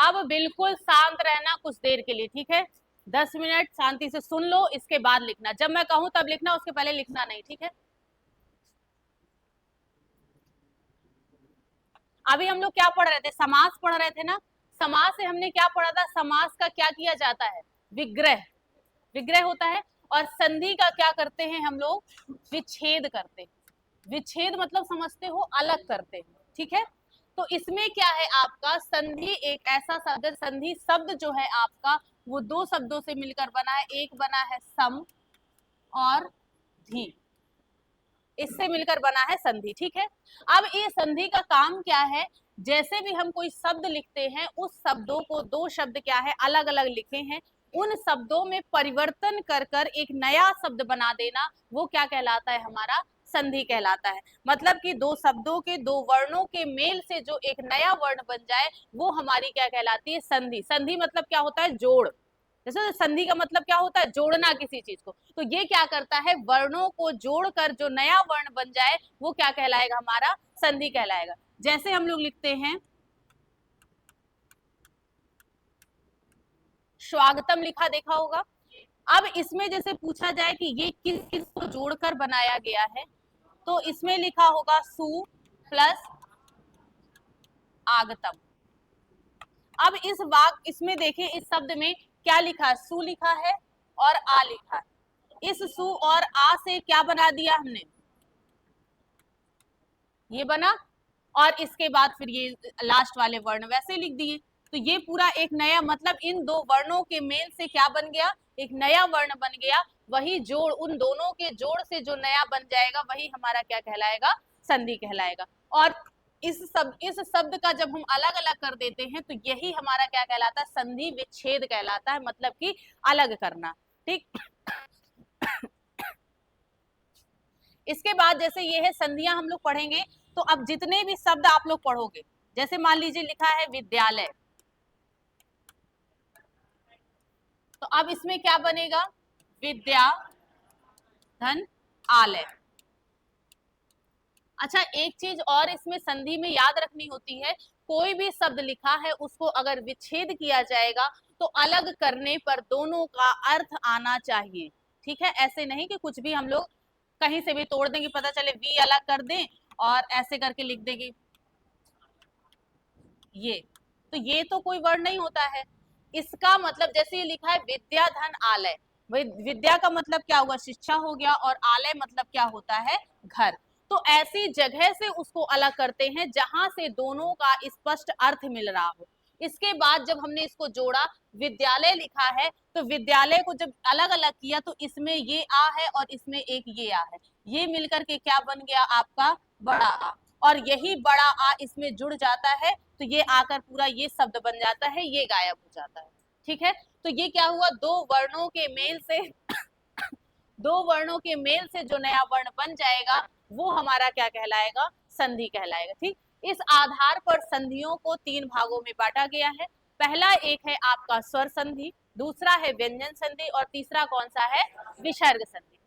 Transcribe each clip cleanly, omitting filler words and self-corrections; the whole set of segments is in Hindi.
अब बिल्कुल शांत रहना कुछ देर के लिए, ठीक है? 10 मिनट शांति से सुन लो, इसके बाद लिखना। जब मैं कहूं तब लिखना, उसके पहले लिखना नहीं, ठीक है? अभी हम लोग क्या पढ़ रहे थे? समास पढ़ रहे थे ना। समास से हमने क्या पढ़ा था? समास का क्या किया जाता है? विग्रह, विग्रह होता है। और संधि का क्या करते हैं हम लोग? विच्छेद करते हैं। विच्छेद मतलब समझते हो, अलग करते हैं, ठीक है? तो इसमें क्या है आपका? संधि एक ऐसा शब्द, संधि शब्द जो है आपका वो दो शब्दों से मिलकर बना है। एक बना है सम और धी, इससे मिलकर बना है संधि, ठीक है? अब ये संधि का काम क्या है? जैसे भी हम कोई शब्द लिखते हैं, उस शब्दों को, दो शब्द क्या है अलग अलग लिखे हैं, उन शब्दों में परिवर्तन कर कर एक नया शब्द बना देना, वो क्या कहलाता है? हमारा संधि कहलाता है। मतलब कि दो शब्दों के, दो वर्णों के मेल से जो एक नया वर्ण बन जाए, वो हमारी क्या कहलाती है? संधि। संधि मतलब क्या होता है? जोड़। जैसे संधि का मतलब क्या होता है? जोड़ना किसी चीज को। तो ये क्या करता है? वर्णों को जोड़कर जो नया वर्ण बन जाए, वो क्या कहलाएगा? हमारा संधि कहलाएगा। जैसे हम लोग लिखते हैं स्वागतम, लिखा देखा होगा। अब इसमें जैसे पूछा जाए कि ये किस किस को जोड़कर बनाया गया है, तो इसमें लिखा होगा सु प्लस आगतम। अब इस वाक्य, इसमें देखें, इस शब्द में क्या लिखा है? सु लिखा है और आ लिखा है। इस सु और आ से क्या बना दिया हमने? ये बना। और इसके बाद फिर ये लास्ट वाले वर्ण वैसे लिख दिए। तो ये पूरा एक नया, मतलब इन दो वर्णों के मेल से क्या बन गया? एक नया वर्ण बन गया। वही जोड़, उन दोनों के जोड़ से जो नया बन जाएगा, वही हमारा क्या कहलाएगा? संधि कहलाएगा। और इस शब्द का जब हम अलग अलग कर देते हैं, तो यही हमारा क्या कहलाता है? संधि विच्छेद कहलाता है, मतलब कि अलग करना, ठीक? इसके बाद जैसे ये है संधियां हम लोग पढ़ेंगे, तो अब जितने भी शब्द आप लोग पढ़ोगे, जैसे मान लीजिए लिखा है विद्यालय, तो अब इसमें क्या बनेगा? विद्या धन आलय। अच्छा, एक चीज और इसमें संधि में याद रखनी होती है, कोई भी शब्द लिखा है उसको अगर विच्छेद किया जाएगा, तो अलग करने पर दोनों का अर्थ आना चाहिए, ठीक है? ऐसे नहीं कि कुछ भी हम लोग कहीं से भी तोड़ देंगे, पता चले वी अलग कर दें और ऐसे करके लिख देंगे ये, तो ये तो कोई वर्ड नहीं होता है। इसका मतलब जैसे ये लिखा है विद्या धन आलय, विद्या का मतलब क्या हुआ? शिक्षा हो गया, और आलय मतलब क्या होता है? घर। तो ऐसी जगह से उसको अलग करते हैं जहां से दोनों का स्पष्ट अर्थ मिल रहा हो। इसके बाद जब हमने इसको जोड़ा, विद्यालय लिखा है, तो विद्यालय को जब अलग अलग किया, तो इसमें ये आ है और इसमें एक ये आ है, ये मिलकर के क्या बन गया आपका? बड़ा आ। और यही बड़ा आ इसमें जुड़ जाता है, तो ये आकर पूरा ये शब्द बन जाता है, ये गायब हो जाता है, ठीक है? तो ये क्या हुआ? दो वर्णों के मेल से दो वर्णों के मेल से जो नया वर्ण बन जाएगा, वो हमारा क्या कहलाएगा? संधि कहलाएगा, ठीक? इस आधार पर संधियों को तीन भागों में बांटा गया है। पहला एक है आपका स्वर संधि, दूसरा है व्यंजन संधि, और तीसरा कौन सा है? विसर्ग संधि।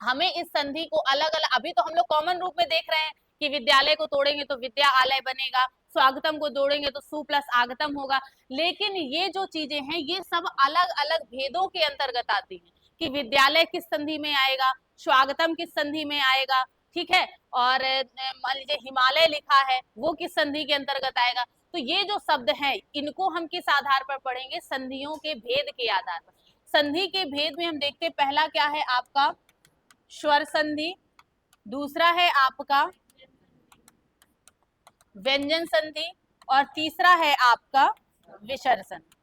हमें इस संधि को अलग अलग, अभी तो हम लोग कॉमन रूप में देख रहे हैं कि विद्यालय को तोड़ेंगे तो विद्या आलय बनेगा, स्वागतम को तोड़ेंगे तो सु प्लस आगतम होगा। लेकिन ये जो चीजें हैं, ये सब अलग अलग भेदों के अंतर्गत आती हैं कि विद्यालय किस संधि में आएगा, स्वागतम किस संधि में आएगा, ठीक है? और मान लीजिए हिमालय लिखा है, वो किस संधि के अंतर्गत आएगा। तो ये जो शब्द हैं, इनको हम किस आधार पर पढ़ेंगे? संधियों के भेद के आधार पर। संधि के भेद में हम देखते हैं, पहला क्या है आपका? स्वर संधि, दूसरा है आपका व्यंजन संधि, और तीसरा है आपका विसर्ग संधि।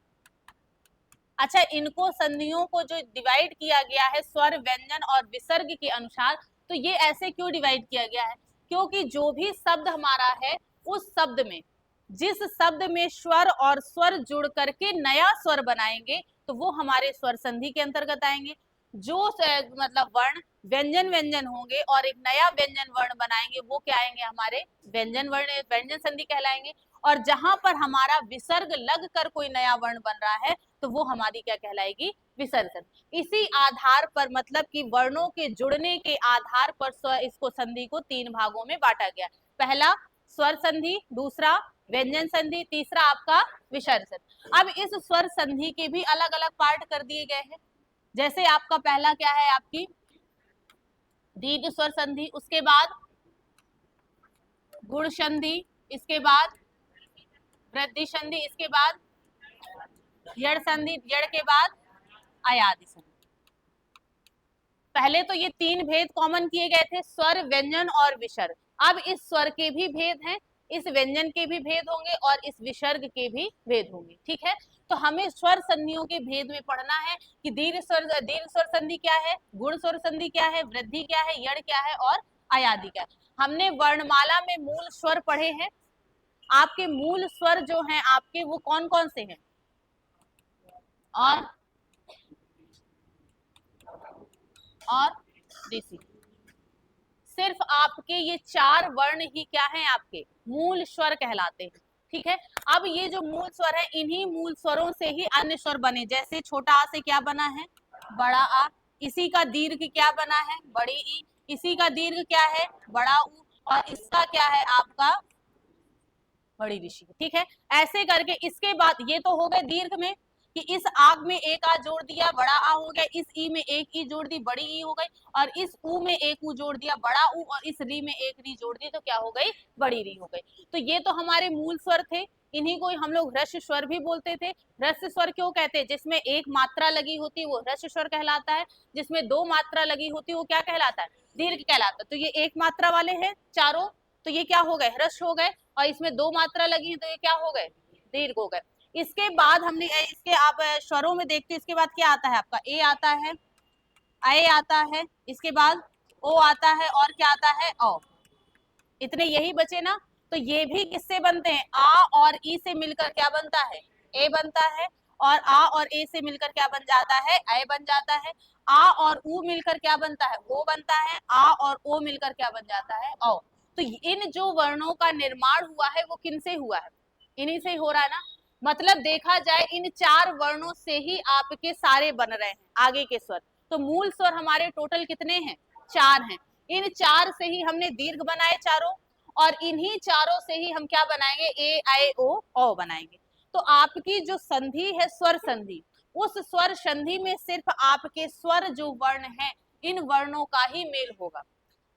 अच्छा, इनको संधियों को जो डिवाइड किया गया है स्वर, व्यंजन और विसर्ग के अनुसार, तो ये ऐसे क्यों डिवाइड किया गया है? क्योंकि जो भी शब्द हमारा है, उस शब्द में, जिस शब्द में स्वर और स्वर जुड़ करके नया स्वर बनाएंगे, तो वो हमारे स्वर संधि के अंतर्गत आएंगे। जो मतलब वर्ण व्यंजन व्यंजन होंगे और एक नया व्यंजन वर्ण बनाएंगे, वो क्या आएंगे? हमारे व्यंजन वर्ण, व्यंजन संधि कहलाएंगे। और जहां पर हमारा विसर्ग लग कर कोई नया वर्ण बन रहा है, तो वो हमारी क्या कहलाएगी? विसर्ग संधि। इसी आधार पर, मतलब कि वर्णों के जुड़ने के आधार पर इसको संधि को तीन भागों में बांटा गया। पहला स्वर संधि, दूसरा व्यंजन संधि, तीसरा आपका विसर्ग संधि। अब इस स्वर संधि के भी अलग अलग पार्ट कर दिए गए हैं। जैसे आपका पहला क्या है, आपकी दीर्घ स्वर संधि, उसके बाद गुण संधि, इसके बाद वृद्धि संधि, इसके बाद यड़ संधि, यड़ के बाद अयादि संधि। पहले तो ये तीन भेद कॉमन किए गए थे, स्वर, व्यंजन और विसर्ग। अब इस स्वर के भी भेद हैं, इस व्यंजन के भी भेद होंगे और इस विसर्ग के भी भेद होंगे। ठीक है, तो हमें स्वर संधियों के भेद में पढ़ना है कि दीर्घ स्वर संधि क्या है, गुण स्वर संधि क्या है, वृद्धि क्या है, यड़ क्या है और अयादि क्या है। हमने वर्णमाला में मूल स्वर पढ़े हैं। आपके मूल स्वर जो हैं आपके, वो कौन कौन से हैं? और ऋषि। सिर्फ आपके ये चार वर्ण ही क्या हैं, आपके मूल स्वर कहलाते हैं। ठीक है, अब ये जो मूल स्वर है, इन्हीं मूल स्वरों से ही अन्य स्वर बने। जैसे छोटा आ से क्या बना है, बड़ा आ। इसी का दीर्घ क्या बना है, बड़ी ई। इसी का दीर्घ क्या है, बड़ा ऊ। और इसका क्या है आपका, बड़ी ऋषि। ठीक है, ऐसे करके इसके बाद ये तो हो गए दीर्घ में कि इस आग में एक आ जोड़ दिया, बड़ा आ हो गया। इस ई में एक ई जोड़ दी, बड़ी ई हो गई। और इस ऊ में एक ऊ जोड़ दिया, बड़ा ऊ। और इस री में एक री जोड़ दी, तो क्या हो गई, बड़ी री हो गई। तो ये तो हमारे मूल स्वर थे, इन्हीं को हम लोग ह्रस्व स्वर भी बोलते थे। ह्रस्व स्वर क्यों कहते हैं? जिसमें एक मात्रा लगी होती वो ह्रस्व स्वर कहलाता है, जिसमें दो मात्रा लगी होती वो क्या कहलाता है, दीर्घ कहलाता है। तो ये एक मात्रा वाले हैं चारों, तो ये क्या हो गए, ह्रस्व हो गए। और इसमें दो मात्रा लगी है तो ये क्या हो गए, दीर्घ हो गए। इसके बाद हमने इसके आप स्वरों में देखते हैं, इसके बाद क्या आता है आपका, ए आता है, ए आता है, इसके बाद ओ आता है, और क्या आता है, औ। इतने यही बचे ना। तो ये भी किससे बनते हैं, आ और ई से मिलकर क्या बनता है, ए बनता है। और आ और ए से मिलकर क्या बन जाता है, ए बन जाता है। आ और ऊ मिलकर क्या बनता है, ओ बनता है। आ और ओ मिलकर क्या बन जाता है, औ। तो इन जो वर्णों का निर्माण हुआ है वो किन से हुआ है, इन्हीं से हो रहा है ना। मतलब देखा जाए इन चार वर्णों से ही आपके सारे बन रहे हैं आगे के स्वर। तो मूल स्वर हमारे टोटल कितने हैं, चार हैं। इन चार से ही हमने दीर्घ बनाए चारों, और इन्हीं चारों से ही हम क्या बनाएंगे, ए आई ओ बनाएंगे। तो आपकी जो संधि है स्वर संधि, उस स्वर संधि में सिर्फ आपके स्वर जो वर्ण हैं, इन वर्णों का ही मेल होगा।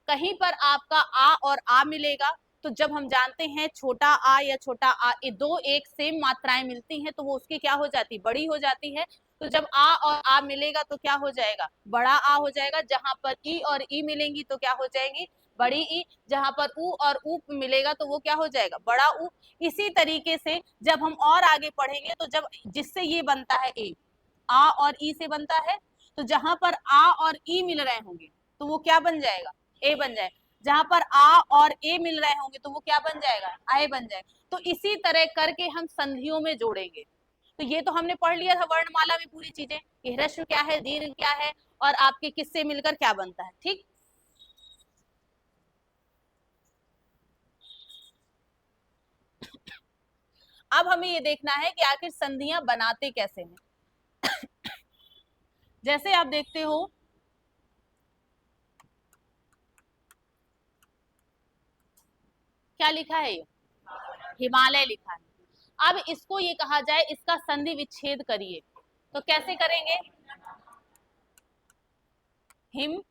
कहीं पर आपका आ और आ मिलेगा, तो जब हम जानते हैं छोटा आ या छोटा आ, ये दो एक सेम मात्राएं मिलती हैं तो वो उसकी क्या हो जाती, बड़ी हो जाती है। तो जब आ और आ मिलेगा तो क्या हो जाएगा, बड़ा आ हो जाएगा। जहां पर ई और ई मिलेंगी तो क्या हो जाएंगी, बड़ी ई। जहां पर ऊ और ऊ मिलेगा तो वो क्या हो जाएगा, बड़ा ऊ। इसी तरीके से जब हम और आगे पढ़ेंगे तो जब जिससे ये बनता है ए, आ और ई से बनता है, तो जहां पर आ और ई मिल रहे होंगे तो वो क्या बन जाएगा, ए बन जाएगा। जहां पर आ और ए मिल रहे होंगे तो वो क्या बन जाएगा, आए बन जाएगा। तो इसी तरह करके हम संधियों में जोड़ेंगे। तो ये तो हमने पढ़ लिया था वर्णमाला में पूरी चीजें, कि ह्रस्व क्या है, दीर्घ क्या है, और आपके किससे मिलकर क्या बनता है। ठीक, अब हमें ये देखना है कि आखिर संधियां बनाते कैसे हैं। जैसे आप देखते हो क्या लिखा है, ये हिमालय लिखा है। अब इसको ये कहा जाए, इसका संधि विच्छेद करिए, तो कैसे करेंगे, हिम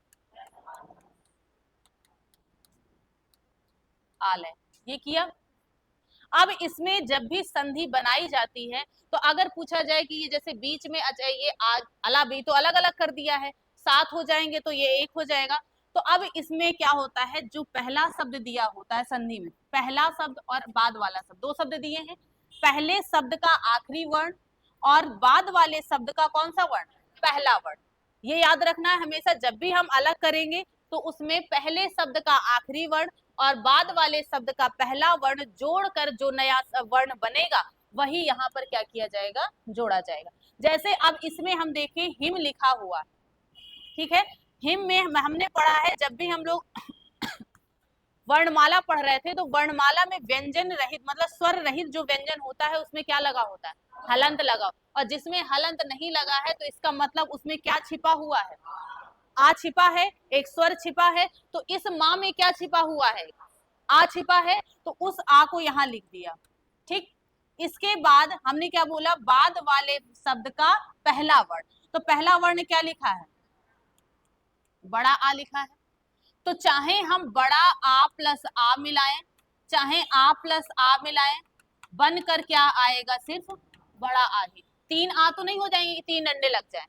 आलय, ये किया। अब इसमें जब भी संधि बनाई जाती है, तो अगर पूछा जाए कि ये जैसे बीच में ये अला बी, तो अलग अलग कर दिया है, सात हो जाएंगे तो ये एक हो जाएगा। तो अब इसमें क्या होता है, जो पहला शब्द दिया होता है संधि में, पहला शब्द और बाद वाला शब्द, दो शब्द दिए हैं। पहले शब्द का आखिरी वर्ण और बाद वाले शब्द का कौन सा वर्ण, पहला वर्ण। ये याद रखना है हमेशा, जब भी हम अलग करेंगे तो उसमें पहले शब्द का आखिरी वर्ण और बाद वाले शब्द का पहला वर्ण जोड़कर जो नया वर्ण बनेगा वही यहाँ पर क्या किया जाएगा, जोड़ा जाएगा। जैसे अब इसमें हम देखें हिम लिखा हुआ, ठीक है, हिम में हमने पढ़ा है, जब भी हम लोग वर्णमाला पढ़ रहे थे तो वर्णमाला में व्यंजन रहित मतलब स्वर रहित जो व्यंजन होता है उसमें क्या लगा होता है, हलंत लगा। और जिसमें हलंत नहीं लगा है तो इसका मतलब उसमें क्या छिपा हुआ है, आ छिपा है, एक स्वर छिपा है। तो इस माँ में क्या छिपा हुआ है, आ छिपा है, तो उस आ को यहाँ लिख दिया। ठीक। इसके बाद हमने क्या बोला, बाद वाले शब्द का पहला वर्ण, तो पहला वर्ण क्या लिखा है, बड़ा आ लिखा है। तो चाहे हम बड़ा आ प्लस आ मिलाएं, चाहे आ प्लस आ मिलाएं, बनकर क्या आएगा, सिर्फ बड़ा आ ही। तीन आ तो नहीं हो जाएंगे, तीन डंडे लग जाए,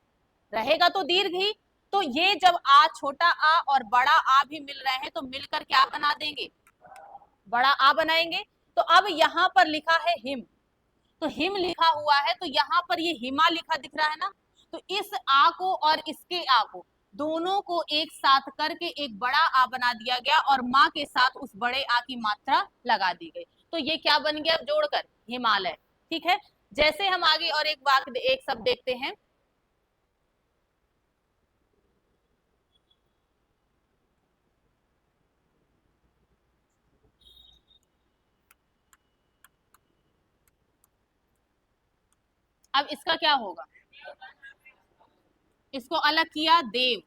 रहेगा तो दीर्घ ही। तो ये जब आ, छोटा आ और बड़ा आ भी मिल रहे हैं तो मिलकर क्या बना देंगे, बड़ा आ बनाएंगे। तो अब यहाँ पर लिखा है हिम, तो हिम लिखा हुआ है, तो यहाँ पर ये हिमा लिखा दिख रहा है ना, तो इस आ को और इसके आ को दोनों को एक साथ करके एक बड़ा आ बना दिया गया और माँ के साथ उस बड़े आ की मात्रा लगा दी गई। तो ये क्या बन गया जोड़कर, हिमालय। ठीक है, जैसे हम आगे और एक वाक्य, एक शब्द देखते हैं। अब इसका क्या होगा, इसको अलग किया, देव।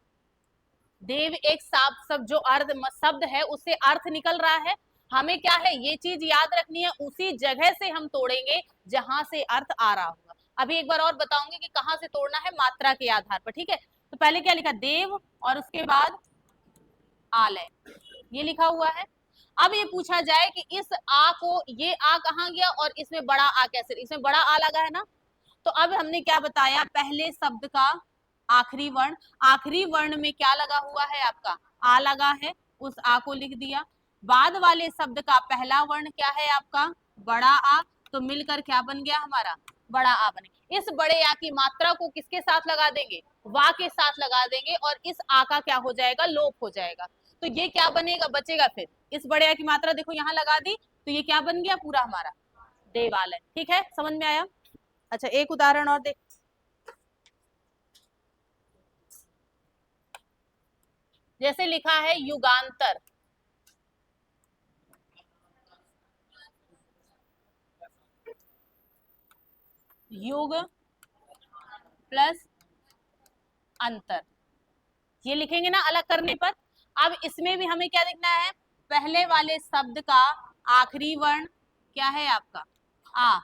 देव एक साफ शब्द, जो अर्थ शब्द है उससे अर्थ निकल रहा है। हमें क्या है, ये चीज याद रखनी है, उसी जगह से हम तोड़ेंगे जहां से अर्थ आ रहा होगा। अभी एक बार और बताऊंगी कि कहाँ से तोड़ना है, मात्रा के आधार पर। ठीक है, तो पहले क्या लिखा, देव, और उसके बाद आलय, ये लिखा हुआ है। अब ये पूछा जाए कि इस आ को, ये आ कहाँ गया और इसमें बड़ा आ कैसे, इसमें बड़ा आ लगा है ना। तो अब हमने क्या बताया, पहले शब्द का आखिरी वर्ण, आखिरी वर्ण में क्या लगा हुआ है आपका, आ लगा है, उस आ को लिख दिया। बाद वाले शब्द का पहला वर्ण क्या है आपका, बड़ा आ, तो मिलकर क्या बन गया हमारा, बड़ा आ बने। इस बड़े आ की मात्रा को किसके साथ लगा देंगे, वा के साथ लगा देंगे, और इस आ का क्या हो जाएगा, लोप हो जाएगा। तो ये क्या बनेगा, बचेगा फिर, इस बड़े आ की मात्रा देखो यहाँ लगा दी, तो ये क्या बन गया पूरा हमारा, देवालय। ठीक है, समझ में आया। अच्छा, एक उदाहरण और देख, जैसे लिखा है युगांतर, युग प्लस अंतर, ये लिखेंगे ना अलग करने पर। अब इसमें भी हमें क्या लिखना है, पहले वाले शब्द का आखिरी वर्ण क्या है आपका, आ,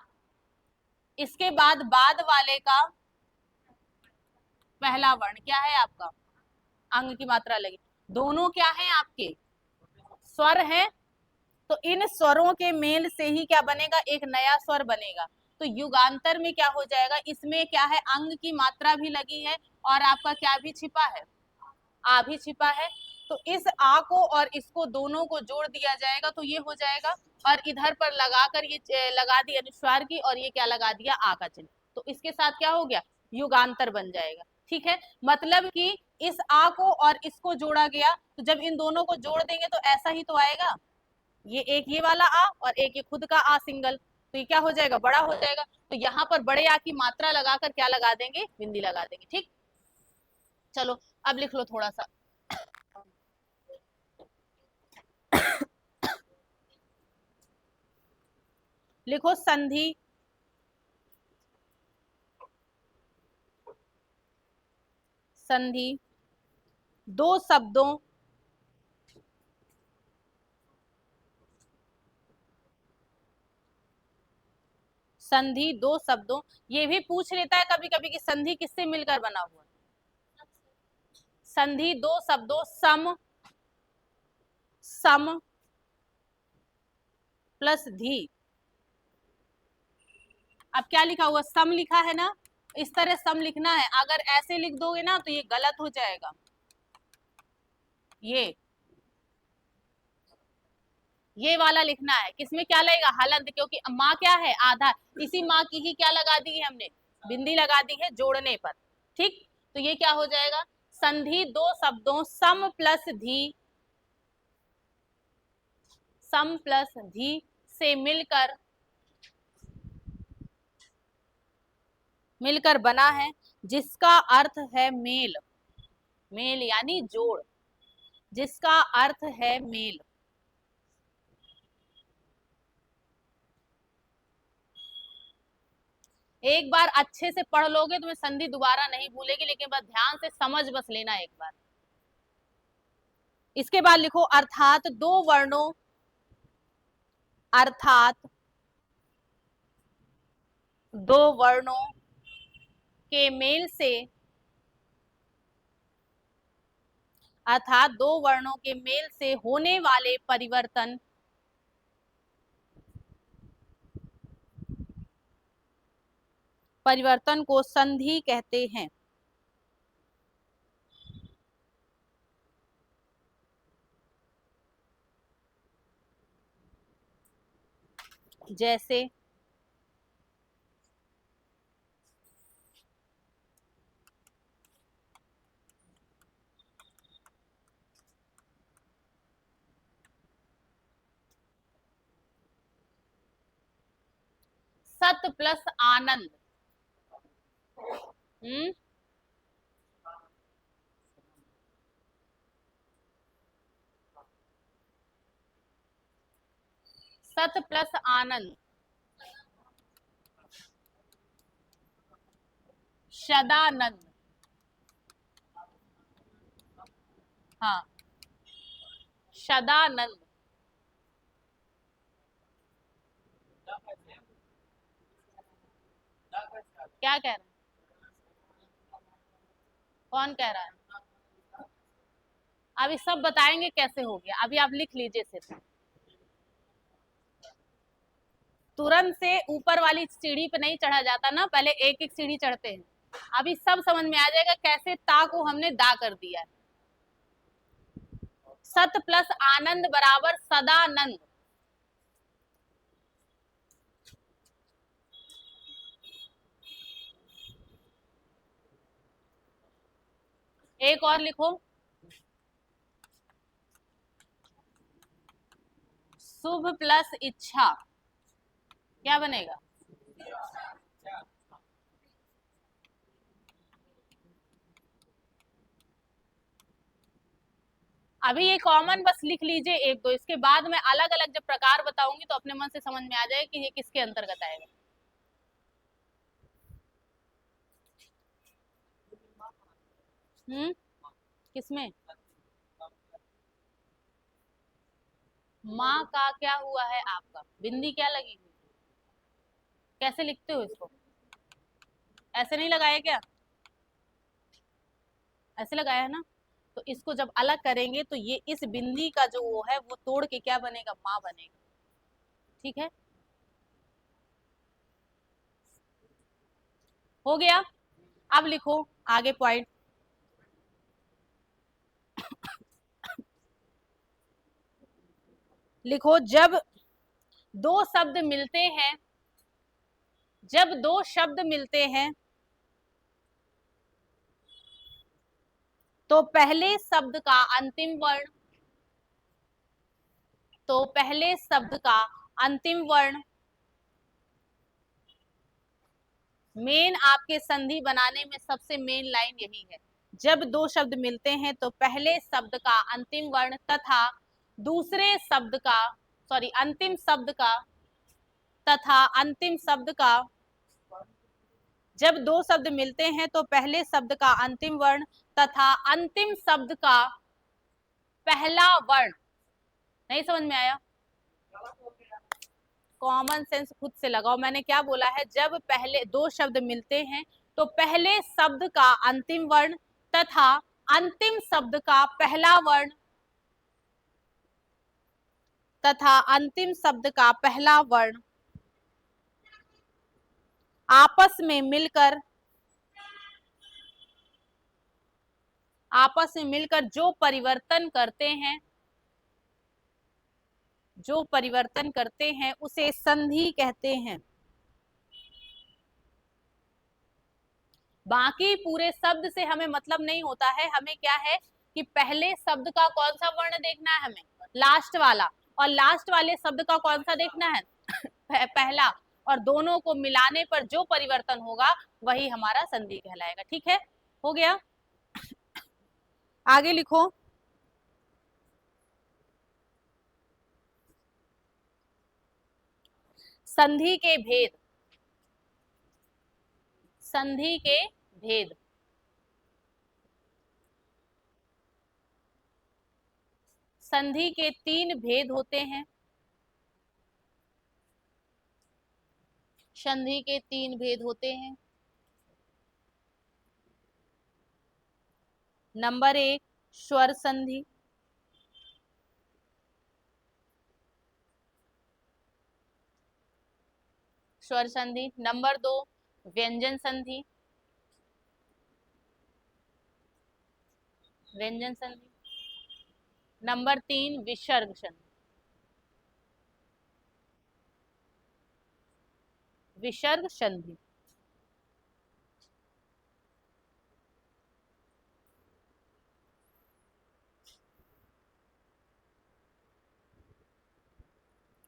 इसके बाद वाले का पहला वर्ण क्या है आपका, अंग की मात्रा लगी, दोनों क्या है आपके, स्वर है। तो इन स्वरों के मेल से ही क्या बनेगा, एक नया स्वर बनेगा। तो युगांतर में क्या हो जाएगा, इसमें क्या है, अंग की मात्रा भी लगी है और आपका क्या भी छिपा है, आ भी छिपा है। तो इस आ को और इसको दोनों को जोड़ दिया जाएगा तो ये हो जाएगा, और इधर पर लगाकर ये लगा दी अनुस्वार की, और ये क्या लगा दिया, आ का चिन्ह, तो इसके साथ क्या हो गया, युगांतर बन जाएगा। ठीक है, मतलब कि इस आ को और इसको जोड़ा गया, तो जब इन दोनों को जोड़ देंगे तो ऐसा ही तो आएगा, ये एक ये वाला आ और एक ये खुद का आ सिंगल, तो ये क्या हो जाएगा, बड़ा हो जाएगा। तो यहाँ पर बड़े आ की मात्रा लगाकर क्या लगा देंगे, बिंदी लगा देंगे। ठीक, चलो अब लिख लो थोड़ा सा, लिखो संधि, संधि दो शब्दों संधि दो शब्दों, ये भी पूछ लेता है कभी कभी कि संधि किससे मिलकर बना हुआ, संधि दो शब्दों सम, सम प्लस धी। अब क्या लिखा हुआ, सम लिखा है ना, इस तरह सम लिखना है, अगर ऐसे लिख दोगे ना तो ये गलत हो जाएगा। ये वाला लिखना है, किसमें क्या लगेगा, हलंत, क्योंकि माँ क्या है, आधा, इसी माँ की ही क्या लगा दी है हमने, बिंदी लगा दी है जोड़ने पर। ठीक, तो ये क्या हो जाएगा, संधि दो शब्दों सम प्लस धी, सम प्लस धी से मिलकर, मिलकर बना है, जिसका अर्थ है मेल, मेल यानी जोड़, जिसका अर्थ है मेल। एक बार अच्छे से पढ़ लोगे तुम्हें संधि दोबारा नहीं भूलेगी, लेकिन बस ध्यान से समझ बस लेना एक बार। इसके बाद लिखो अर्थात दो वर्णों, अर्थात दो वर्णों के मेल से, अर्थात दो वर्णों के मेल से होने वाले परिवर्तन को संधि कहते हैं। जैसे सत प्लस आनंद। हम्म, सत प्लस आनंद, सदानंद। हाँ, सदानंद। क्या कह रहे हैं? कौन कह रहा है? अभी सब बताएंगे कैसे हो गया, अभी आप लिख लीजिए सिर्फ। तुरंत से ऊपर वाली सीढ़ी पे नहीं चढ़ा जाता ना, पहले एक एक सीढ़ी चढ़ते हैं। अभी सब समझ में आ जाएगा कैसे ता को हमने दा कर दिया है। सत प्लस आनंद बराबर सदानंद। एक और लिखो, शुभ प्लस इच्छा, क्या बनेगा? अभी ये कॉमन बस लिख लीजिए एक दो, इसके बाद में अलग अलग जब प्रकार बताऊंगी तो अपने मन से समझ में आ जाएगा कि ये किसके अंतर्गत आएगा। किसमें? माँ का क्या हुआ है आपका? बिंदी क्या लगी हुई? कैसे लिखते हो इसको? ऐसे नहीं लगाया क्या? ऐसे लगाया है ना? तो इसको जब अलग करेंगे तो ये इस बिंदी का जो वो है वो तोड़ के क्या बनेगा? माँ बनेगा। ठीक है, हो गया। अब लिखो आगे पॉइंट। लिखो, जब दो शब्द मिलते हैं, जब दो शब्द मिलते हैं तो पहले शब्द का अंतिम वर्ण, तो पहले शब्द का अंतिम वर्ण मेन आपके संधि बनाने में सबसे मेन लाइन यही है। जब दो शब्द मिलते हैं तो पहले शब्द का अंतिम वर्ण तथा दूसरे शब्द का, सॉरी अंतिम शब्द का, तथा अंतिम शब्द का, जब दो शब्द मिलते हैं तो पहले शब्द का अंतिम वर्ण तथा अंतिम शब्द का पहला वर्ण। नहीं समझ में आया? कॉमन सेंस खुद से लगाओ। मैंने क्या बोला है? जब पहले दो शब्द मिलते हैं तो पहले शब्द का अंतिम वर्ण तथा अंतिम शब्द का पहला वर्ण, तथा अंतिम शब्द का पहला वर्ण आपस में मिलकर, आपस में मिलकर जो परिवर्तन करते हैं, जो परिवर्तन करते हैं उसे संधि कहते हैं। बाकी पूरे शब्द से हमें मतलब नहीं होता है, हमें क्या है कि पहले शब्द का कौन सा वर्ण देखना है हमें? लास्ट वाला। और लास्ट वाले शब्द का कौन सा देखना है? पहला। और दोनों को मिलाने पर जो परिवर्तन होगा वही हमारा संधि कहलाएगा। ठीक है, हो गया। आगे लिखो, संधि के भेद, संधि के भेद। संधि के तीन भेद होते हैं। संधि के 3 भेद होते हैं। नंबर 1 स्वर संधि, स्वर संधि। नंबर 2 व्यंजन संधि, व्यंजन संधि। नंबर 3 विसर्ग संधि, विसर्ग संधि।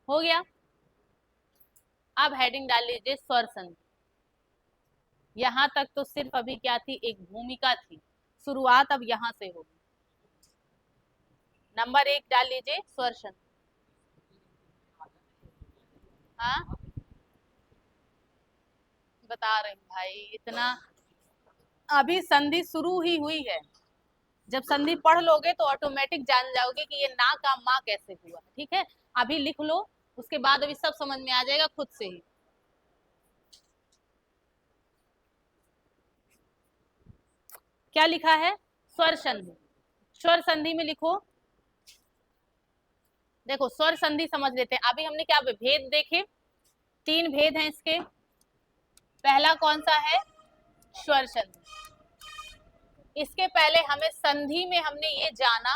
हो गया। अब हेडिंग डाल लीजिए स्वर संधि। यहां तक तो सिर्फ अभी क्या थी, एक भूमिका थी, शुरुआत अब यहां से होगी। नंबर 1 डाल लीजिए स्वर संधि। हाँ बता रहे हैं भाई, इतना अभी संधि शुरू ही हुई है। जब संधि पढ़ लोगे तो ऑटोमेटिक जान जाओगे कि ये ना का माँ कैसे हुआ। ठीक है, अभी लिख लो, उसके बाद अभी सब समझ में आ जाएगा खुद से ही। क्या लिखा है, स्वर संधि। स्वर संधि में लिखो, देखो स्वर संधि समझ लेते हैं। अभी हमने क्या भेद देखे, 3 भेद हैं इसके। पहला कौन सा है, स्वर संधि। इसके पहले हमें संधि में हमने ये जाना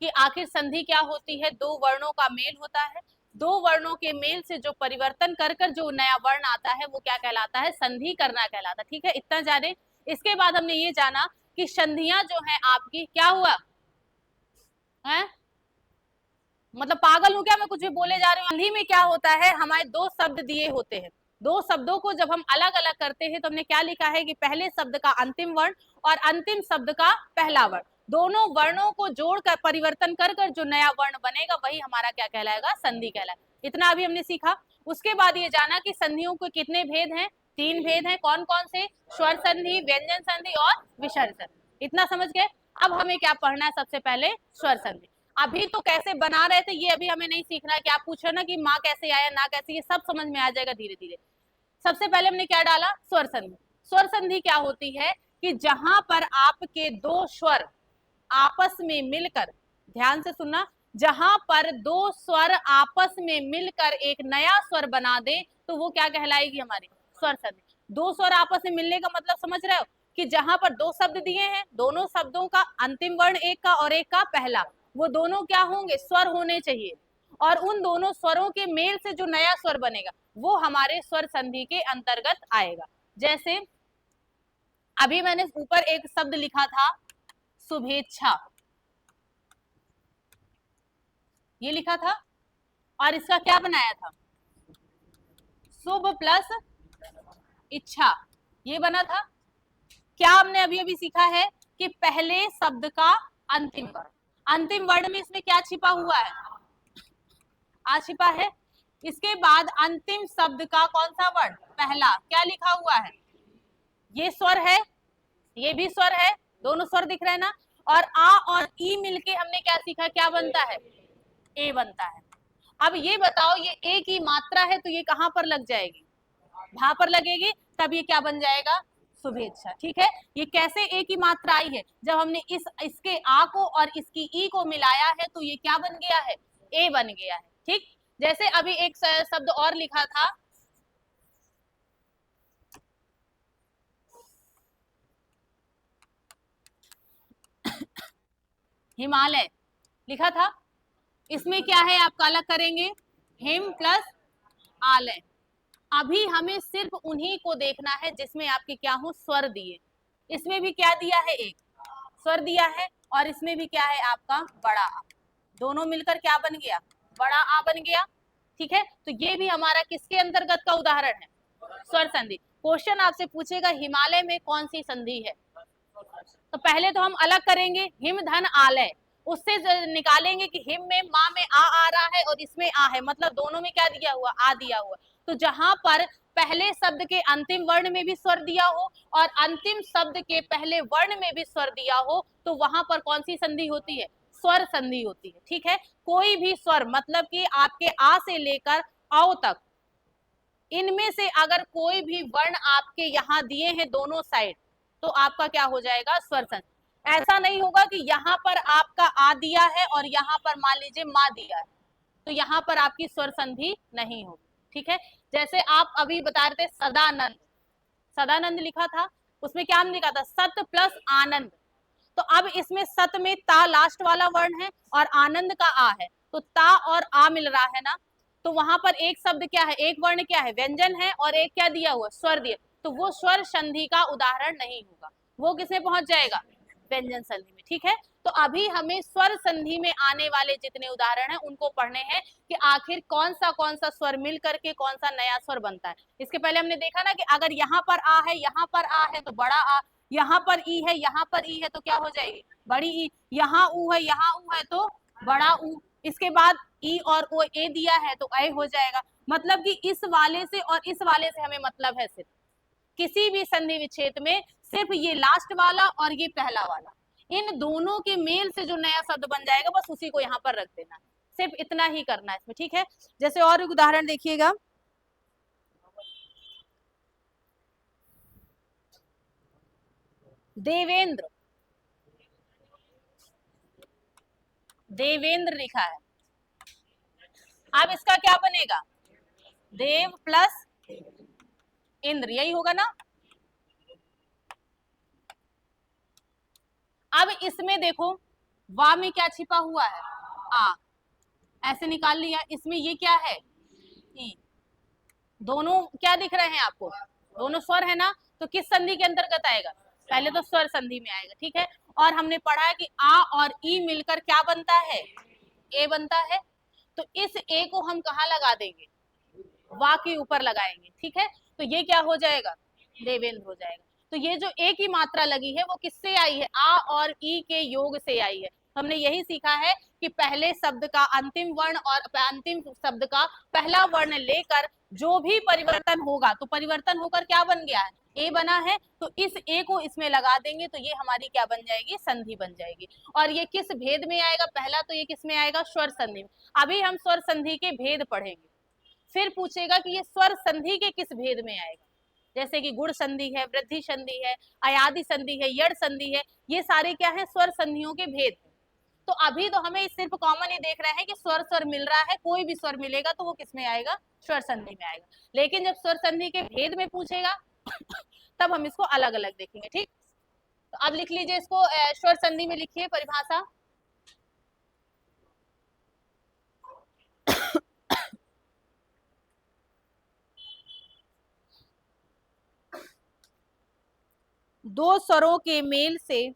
कि आखिर संधि क्या होती है। 2 वर्णों का मेल होता है, 2 वर्णों के मेल से जो परिवर्तन कर कर जो नया वर्ण आता है वो क्या कहलाता है, संधि करना कहलाता है। ठीक है, इतना जाने। इसके बाद हमने ये जाना कि संधियां जो है आपकी, क्या हुआ है, मतलब पागल हूं क्या मैं, कुछ भी बोले जा रही हूँ। संधि में क्या होता है, हमारे 2 शब्द दिए होते हैं। 2 शब्दों को जब हम अलग अलग करते हैं तो हमने क्या लिखा है कि पहले शब्द का अंतिम वर्ण और अंतिम शब्द का पहला वर्ण, दोनों वर्णों को जोड़कर परिवर्तन कर कर जो नया वर्ण बनेगा वही हमारा क्या कहलाएगा, संधि कहलाएगा। इतना अभी हमने सीखा। उसके बाद ये जाना कि संधियों के कितने भेद हैं, 3 भेद हैं। कौन कौन से, स्वर संधि, व्यंजन संधि और विसर्ग संधि। इतना समझ गए। अब हमें क्या पढ़ना है, सबसे पहले स्वर संधि। अभी तो कैसे बना रहे थे ये अभी हमें नहीं सीखना है कि आप पूछ रहे ना कि माँ कैसे आया ना कैसे, ये सब समझ में आ जाएगा धीरे धीरे। सबसे पहले हमने क्या डाला, स्वर संधि। स्वर संधि क्या होती है कि जहां पर आपके 2 स्वर आपस में मिलकर, ध्यान से सुनना, जहां पर 2 स्वर आपस में मिलकर एक नया स्वर बना दे तो वो क्या कहलाएगी, हमारी स्वर संधि। 2 स्वर आपस में मिलने का मतलब समझ रहे हो कि जहां पर 2 शब्द दिए हैं, दोनों शब्दों का अंतिम वर्ण एक का और एक का पहला, वो दोनों क्या होंगे, स्वर होने चाहिए। और उन दोनों स्वरों के मेल से जो नया स्वर बनेगा वो हमारे स्वर संधि के अंतर्गत आएगा। जैसे अभी मैंने ऊपर एक शब्द लिखा था, शुभेच्छा, ये लिखा था, और इसका क्या बनाया था, शुभ प्लस इच्छा, ये बना था। क्या हमने अभी अभी सीखा है कि पहले शब्द का अंतिम वर्ण, अंतिम वर्ण में इसमें क्या छिपा हुआ है, आ छिपा है। इसके बाद अंतिम शब्द का कौन सा वर्ण, पहला, क्या लिखा हुआ है, ये स्वर है, ये भी स्वर है, दोनों स्वर दिख रहे हैं ना। और आ और ई मिलके हमने क्या सीखा, क्या बनता है, ए बनता है। अब ये बताओ, ये ए की मात्रा है तो ये कहां पर लग जाएगी, भा पर लगेगी, तब ये क्या बन जाएगा, शुभेच्छा। ठीक है, ये कैसे ए की मात्रा आई है, जब हमने इसके आ को और इसकी ई को मिलाया है तो ये क्या बन गया है, ए बन गया है। ठीक, जैसे अभी एक शब्द और लिखा था, हिमालय लिखा था, इसमें क्या है, आप अलग करेंगे, हिम प्लस आलय। अभी हमें सिर्फ उन्हीं को देखना है जिसमें आपके क्या हो, स्वर दिए। इसमें भी क्या दिया है, एक स्वर दिया है, और इसमें भी क्या है आपका बड़ा आ, दोनों मिलकर क्या बन गया, बड़ा आ बन गया। ठीक है, तो ये भी हमारा किसके अंतर्गत का उदाहरण है, स्वर संधि। क्वेश्चन आपसे पूछेगा हिमालय में कौन सी संधि है, तो पहले तो हम अलग करेंगे, हिम धन आलय, उससे निकालेंगे कि हिम में माँ में आ रहा है और इसमें आ है, मतलब दोनों में क्या दिया हुआ, आ दिया हुआ। तो जहां पर पहले शब्द के अंतिम वर्ण में भी स्वर दिया हो और अंतिम शब्द के पहले वर्ण में भी स्वर दिया हो तो वहां पर कौन सी संधि होती है, स्वर संधि होती है। ठीक है, कोई भी स्वर, मतलब कि आपके आ से लेकर औ तक, इनमें से अगर कोई भी वर्ण आपके यहाँ दिए हैं दोनों साइड, तो आपका क्या हो जाएगा, स्वर संधि। ऐसा नहीं होगा कि यहाँ पर आपका आ दिया है और यहाँ पर मान लीजिए मा दिया है, तो यहाँ पर आपकी स्वर संधि नहीं होगी। ठीक है, जैसे आप अभी बता रहे थे सदानंद, सदानंद लिखा था, उसमें क्या लिखा था, सत प्लस आनंद। तो अब इसमें सत में ता लास्ट वाला वर्ण है और आनंद का आ है, तो ता और आ मिल रहा है ना, तो वहां पर एक शब्द क्या है, एक वर्ण क्या है, व्यंजन है, और एक क्या दिया हुआ, स्वर दिया, तो वो स्वर संधि का उदाहरण नहीं होगा, वो किसमें पहुंच जाएगा, व्यंजन संधि में। ठीक है, तो अभी हमें स्वर संधि में आने वाले जितने उदाहरण हैं उनको पढ़ने हैं कि आखिर कौन सा स्वर मिल करके कौन सा नया स्वर बनता है। इसके पहले हमने देखा ना कि अगर यहाँ पर आ है, यहाँ पर आ है तो बड़ा आ, यहाँ पर ई है, यहाँ पर ई है तो क्या हो जाएगी, बड़ी ई, यहाँ ऊ है, यहाँ ऊ है तो बड़ा ऊ, इसके बाद ई और ओ ए दिया है तो ए हो जाएगा। मतलब कि इस वाले से और इस वाले से हमें मतलब है, सिर्फ किसी भी संधि विच्छेद में सिर्फ ये लास्ट वाला और ये पहला वाला, इन दोनों के मेल से जो नया शब्द बन जाएगा बस उसी को यहाँ पर रख देना, सिर्फ इतना ही करना है इसमें। ठीक है, जैसे और उदाहरण देखिएगा, देवेंद्र, देवेंद्र लिखा है, अब इसका क्या बनेगा, देव प्लस इंद्र, यही होगा ना। अब इसमें देखो वा में क्या छिपा हुआ है, आ, ऐसे निकाल लिया, इसमें ये क्या है, ई, दोनों क्या दिख रहे हैं आपको, दोनों स्वर है ना, तो किस संधि के अंतर्गत आएगा, पहले तो स्वर संधि में आएगा। ठीक है, और हमने पढ़ा है कि आ और ई मिलकर क्या बनता है, ए बनता है, तो इस ए को हम कहाँ लगा देंगे, वा के ऊपर लगाएंगे। ठीक है, तो ये क्या हो जाएगा, देवेंद्र हो जाएगा। तो ये जो ए की मात्रा लगी है वो किससे आई है, आ और ई के योग से आई है। हमने यही सीखा है कि पहले शब्द का अंतिम वर्ण और अंतिम शब्द का पहला वर्ण लेकर जो भी परिवर्तन होगा, तो परिवर्तन होकर क्या बन गया है, ए बना है, तो इस ए को इसमें लगा देंगे तो ये हमारी क्या बन जाएगी, संधि बन जाएगी। और ये किस भेद में आएगा, पहला तो ये किस में आएगा, स्वर संधि में। अभी हम स्वर संधि के भेद पढ़ेंगे, फिर पूछेगा कि ये स्वर संधि के किस भेद में आएगा, जैसे कि गुण संधि है, वृद्धि संधि है, अयादि संधि है, यड़ संधि है, ये सारे क्या है, स्वर संधियों के भेद है। तो अभी तो हमें सिर्फ कॉमन ये देख रहे हैं कि स्वर स्वर मिल रहा है, कोई भी स्वर मिलेगा तो वो किस में आएगा, स्वर संधि में आएगा। लेकिन जब स्वर संधि के भेद में पूछेगा तब हम इसको अलग अलग देखेंगे। ठीक, तो अब लिख लीजिए इसको, स्वर संधि में लिखिए परिभाषा, दो स्वरों के मेल से,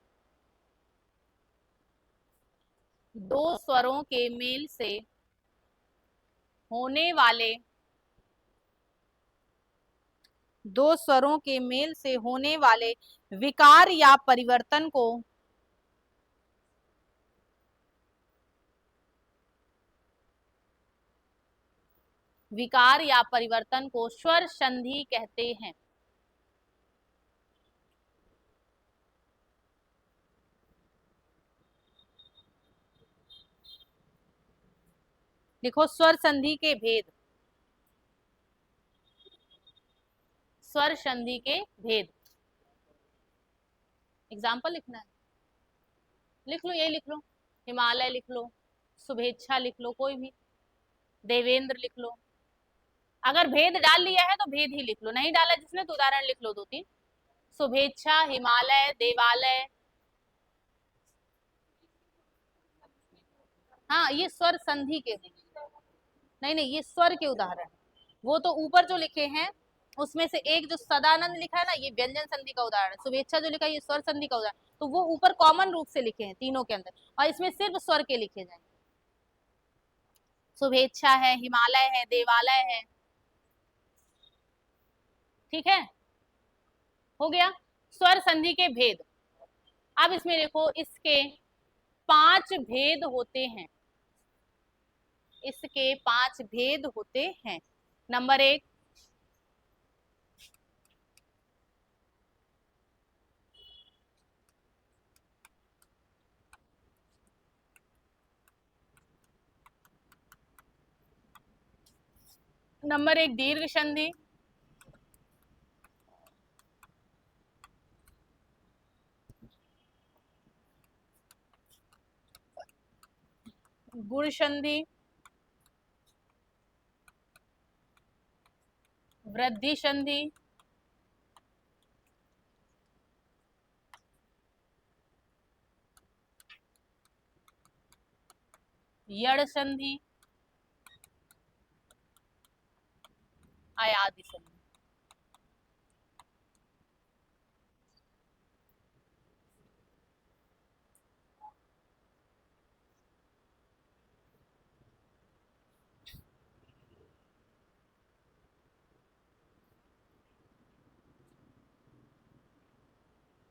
दो स्वरों के मेल से होने वाले, दो स्वरों के मेल से होने वाले विकार या परिवर्तन को विकार या परिवर्तन को स्वर संधि कहते हैं। लिखो स्वर संधि के भेद, स्वर संधि के भेद। एग्जाम्पल लिखना है, लिख लो, यही लिख लो, हिमालय लिख लो, शुभेच्छा लिख लो, कोई भी, देवेंद्र लिख लो। अगर भेद डाल लिया है तो भेद ही लिख लो, नहीं डाला जिसने तो उदाहरण लिख लो दो तीन, शुभेच्छा, हिमालय, देवालय। हाँ, ये स्वर संधि के हैं, नहीं नहीं, ये स्वर के उदाहरण, वो तो ऊपर जो लिखे हैं उसमें से एक जो सदानंद लिखा है ना, ये व्यंजन संधि का उदाहरण, शुभेच्छा जो लिखा है ये स्वर संधि का उदाहरण, तो वो ऊपर कॉमन रूप से लिखे हैं तीनों के अंदर, और इसमें सिर्फ स्वर के लिखे जाएंगे, शुभेच्छा है, हिमालय है, देवालय है। ठीक है, हो गया स्वर संधि के भेद। अब इसमें देखो, इसके 5 भेद होते हैं, इसके 5 भेद होते हैं। नंबर 1, नंबर 1 दीर्घ संधि, गुण संधि, वृद्धि संधि, यड़ संधि, आयादि संधि।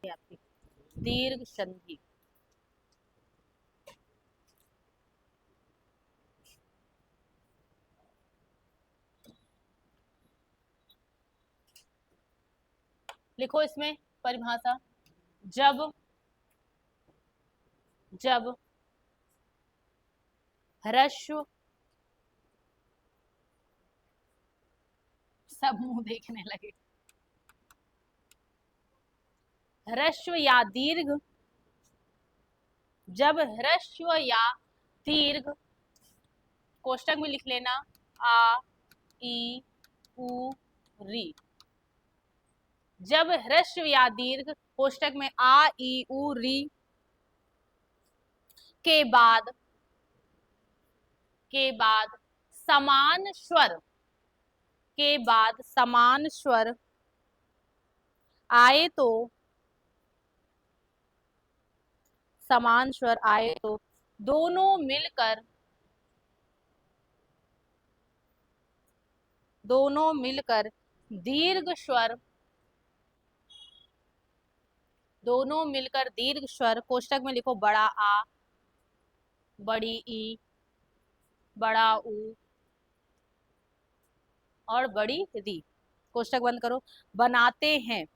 आपकी दीर्घ संधि, लिखो इसमें परिभाषा। जब जब ह्रस्व, सब मुंह देखने लगे, ह्रस्व या दीर्घ, जब ह्रस्व या दीर्घ, कोष्टक में लिख लेना आ ई उ री, जब ह्रस्व या दीर्घ कोष्टक में आ ई उ री के बाद समान स्वर, के बाद समान स्वर आए तो, समान स्वर आए तो दोनों मिलकर दीर्घ स्वर, दोनों मिलकर दीर्घ स्वर, कोष्टक में लिखो बड़ा आ, बड़ी ई, बड़ा ऊ और बड़ी री, कोष्टक बंद करो, बनाते हैं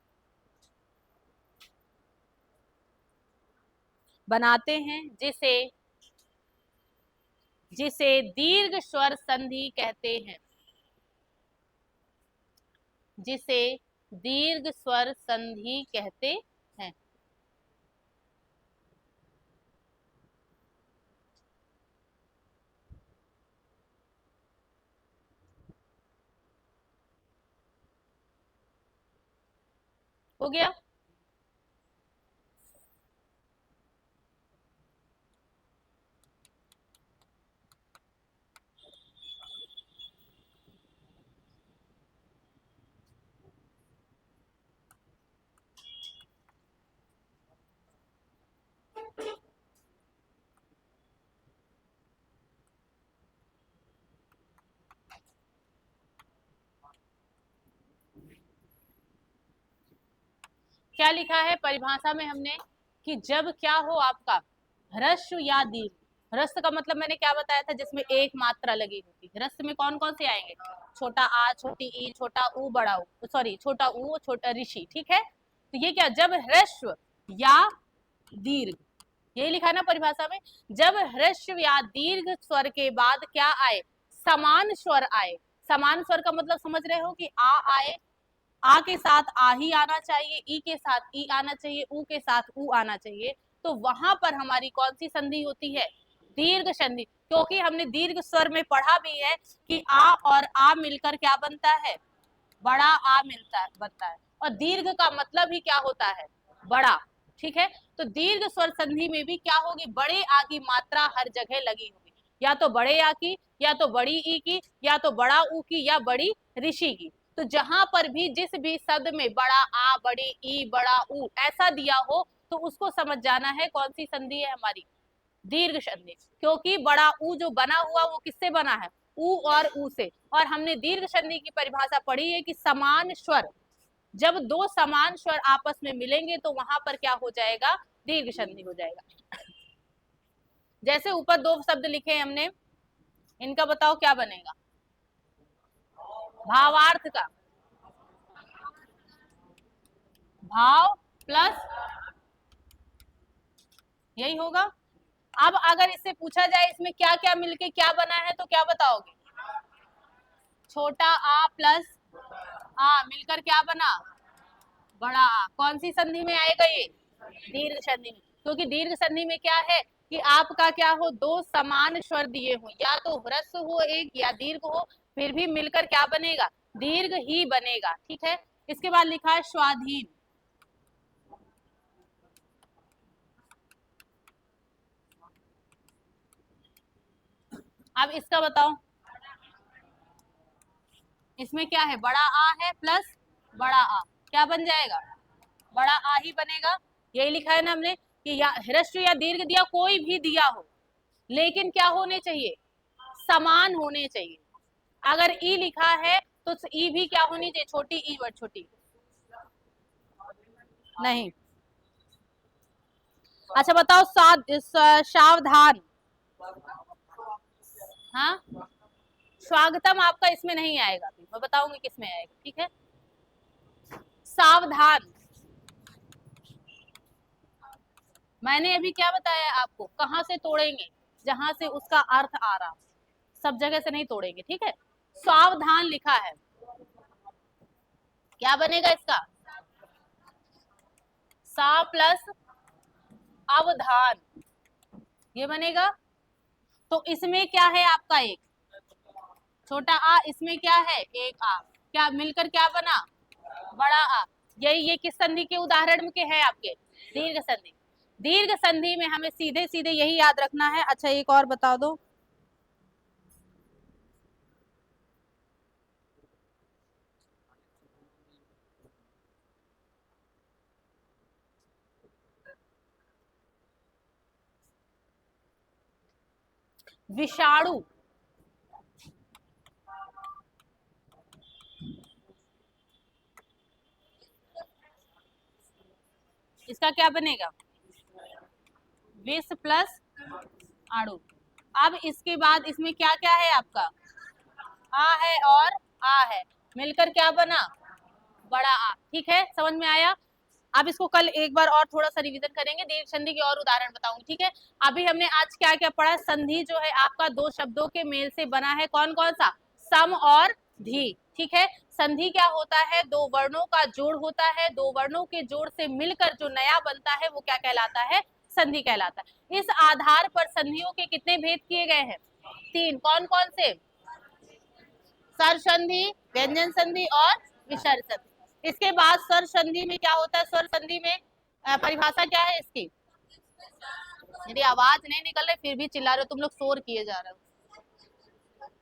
जिसे दीर्घ स्वर संधि कहते हैं, जिसे दीर्घ स्वर संधि कहते हैं। हो गया? क्या लिखा है परिभाषा में हमने कि जब क्या हो आपका ह्रस्व या दीर्घ, ह्रस्व का मतलब मैंने क्या बताया था, जिसमें एक मात्रा लगी होती है। ह्रस्व में कौन कौन से आएंगे, छोटा आ, छोटी ई, छोटा ऊ, बड़ा ऊ, सॉरी छोटा ऊ, छोटा ऋषि, ठीक है। तो ये क्या, जब ह्रस्व या दीर्घ, यही लिखा ना परिभाषा में, जब ह्रस्व या दीर्घ स्वर के बाद क्या आए, समान स्वर आए। समान स्वर का मतलब समझ रहे हो कि आ आए, आ के साथ आ ही आना चाहिए, ई के साथ ई आना चाहिए, ऊ के साथ ऊ आना चाहिए, तो वहां पर हमारी कौन सी संधि होती है, दीर्घ संधि। क्योंकि हमने दीर्घ स्वर में पढ़ा भी है कि आ और आ मिलकर क्या बनता है, बड़ा आ बनता है, और दीर्घ का मतलब ही क्या होता है, बड़ा, ठीक है। तो दीर्घ स्वर संधि में भी क्या होगी, बड़े आ की मात्रा हर जगह लगी होगी, या तो बड़े आ की, या तो बड़ी ई की, या तो बड़ा ऊ की, या बड़ी ऋषि की। तो जहां पर भी जिस भी शब्द में बड़ा आ, बड़ी ई, बड़ा ऊ ऐसा दिया हो, तो उसको समझ जाना है कौन सी संधि है हमारी, दीर्घ संधि। क्योंकि बड़ा ऊ जो बना हुआ वो किससे बना है, ऊ और ऊ से। और हमने दीर्घ संधि की परिभाषा पढ़ी है कि समान स्वर, जब दो समान स्वर आपस में मिलेंगे तो वहां पर क्या हो जाएगा, दीर्घ संधि हो जाएगा। जैसे ऊपर दो शब्द लिखे हमने, इनका बताओ क्या बनेगा, भावार्थ का, भाव प्लस, यही होगा। अब अगर इससे पूछा जाए इसमें क्या क्या मिलके क्या बना है, तो क्या बताओगे, छोटा आ प्लस आ मिलकर क्या बना, बड़ा आ। कौन सी संधि में आएगा ये, दीर्घ संधि में। क्योंकि दीर्घ संधि में क्या है, कि आपका क्या हो, दो समान स्वर दिए हो, या तो ह्रस्व हो एक या दीर्घ हो, फिर भी मिलकर क्या बनेगा, दीर्घ ही बनेगा। ठीक है, इसके बाद लिखा है स्वाधीन। अब इसका बताओ, इसमें क्या है, बड़ा आ है प्लस बड़ा आ, क्या बन जाएगा, बड़ा आ ही बनेगा। यही लिखा है ना हमने कि या ह्रस्व या दीर्घ दिया, कोई भी दिया हो, लेकिन क्या होने चाहिए, समान होने चाहिए। अगर ई लिखा है तो ई भी क्या होनी चाहिए, छोटी ई वर्ड, छोटी नहीं। अच्छा बताओ, सावधान। हाँ, स्वागतम आपका इसमें नहीं आएगा, मैं बताऊंगी किसमें आएगा। ठीक है, सावधान। मैंने अभी क्या बताया आपको, कहाँ से तोड़ेंगे, जहां से उसका अर्थ आ रहा, सब जगह से नहीं तोड़ेंगे। ठीक है, सावधान लिखा है, क्या बनेगा इसका, सा प्लस अवधान, ये बनेगा। तो इसमें क्या है आपका, एक छोटा आ, इसमें क्या है, एक आ, क्या मिलकर क्या बना, बड़ा आ। यही, ये किस संधि के उदाहरण के है आपके, दीर्घ संधि। दीर्घ संधि में हमें सीधे सीधे यही याद रखना है। अच्छा एक और बता दो, विषाणु। इसका क्या बनेगा, विष प्लस अणु। अब इसके बाद इसमें क्या क्या है आपका, आ है और आ है, मिलकर क्या बना, बड़ा आ। ठीक है, समझ में आया। अब इसको कल एक बार और थोड़ा सा रिवीजन करेंगे, दीर्घ संधि के और उदाहरण बताऊंगी। ठीक है, अभी हमने आज क्या क्या पढ़ा, संधि जो है आपका दो शब्दों के मेल से बना है, कौन कौन सा, सम और धी। ठीक है, संधि क्या होता है, दो वर्णों का जोड़ होता है, दो वर्णों के जोड़ से मिलकर जो नया बनता है वो क्या कहलाता है, संधि कहलाता है। इस आधार पर संधियों के कितने भेद किए गए हैं, तीन, कौन कौन से, स्वर संधि, व्यंजन संधि और विसर्ग संधि। इसके बाद स्वर संधि में क्या होता है, स्वर संधि में परिभाषा क्या है इसकी, मेरी आवाज नहीं निकल रही फिर भी चिल्ला रहे हो तुम लोग, शोर किए जा रहे हो।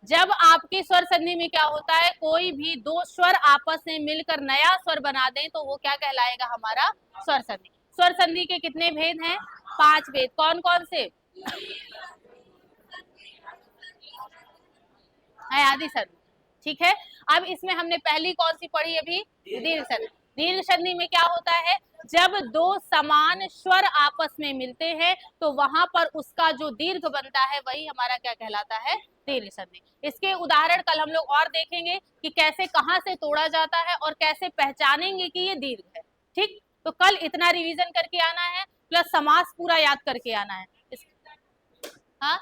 जब आपकी स्वर संधि में क्या होता है, कोई भी दो स्वर आपस में मिलकर नया स्वर बना दें तो वो क्या कहलाएगा, हमारा स्वर संधि। स्वर संधि के कितने भेद हैं, पांच भेद, कौन कौन से है, आदि संधि। ठीक है, अब इसमें हमने पहली कौन सी पढ़ी अभी, दीर्घ संधि। दीर्घ संधि में क्या होता है, जब दो समान स्वर आपस में मिलते हैं तो वहां पर उसका जो दीर्घ बनता है वही हमारा क्या कहलाता है, दीर्घ संधि। इसके उदाहरण कल हम लोग और देखेंगे कि कैसे, कहां से तोड़ा जाता है और कैसे पहचानेंगे कि ये दीर्घ है। ठीक, तो कल इतना रिवीजन करके आना है, प्लस समास पूरा याद करके आना है। हाँ,